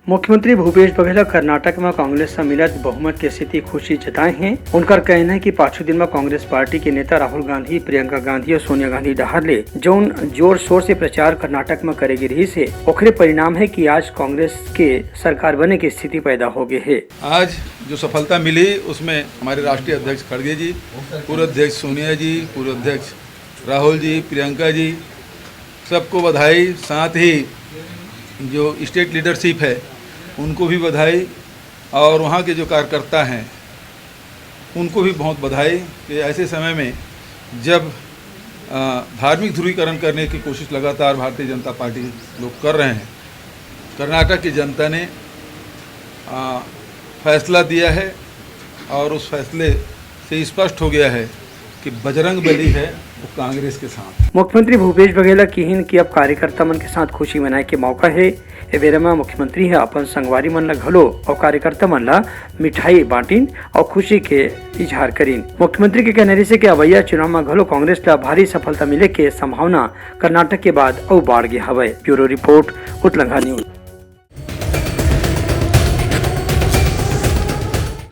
मुख्यमंत्री भूपेश बघेल कर्नाटक में कांग्रेस से मिलत बहुमत की स्थिति खुशी जताए हैं। उनका कहना है कि पांचों दिन में कांग्रेस पार्टी के नेता राहुल गांधी, प्रियंका गांधी और सोनिया गांधी डहारले जौन जोर शोर से प्रचार कर्नाटक में करेगी रही से ओखरे परिणाम है कि आज कांग्रेस के सरकार बने की स्थिति पैदा हो गई है। आज जो सफलता मिली उसमें हमारे राष्ट्रीय अध्यक्ष खड़गे जी, पूर्व अध्यक्ष सोनिया जी, पूर्व अध्यक्ष राहुल जी, प्रियंका जी, सबको बधाई। साथ ही जो स्टेट लीडरशिप है उनको भी बधाई और वहाँ के जो कार्यकर्ता हैं उनको भी बहुत बधाई कि ऐसे समय में जब धार्मिक ध्रुवीकरण करने की कोशिश लगातार भारतीय जनता पार्टी लोग कर रहे हैं, कर्नाटक की जनता ने फैसला दिया है और उस फैसले से स्पष्ट हो गया है कि बजरंग बली है वो कांग्रेस के साथ। मुख्यमंत्री भूपेश बघेल कहन कि अब कार्यकर्ता मन के साथ खुशी मनाए के मौका है। ए बेरा में मुख्यमंत्री है अपन संगवारी मन ला घलो और कार्यकर्ता मन ला मिठाई बांटिन और खुशी के इजहार करीन। मुख्यमंत्री के कहने से कि अवैया चुनाव में घलो कांग्रेस ला भारी सफलता मिले के संभावना कर्नाटक के बाद और बढ़ गया हवे। ब्यूरो रिपोर्ट, उत्तलंघा न्यूज।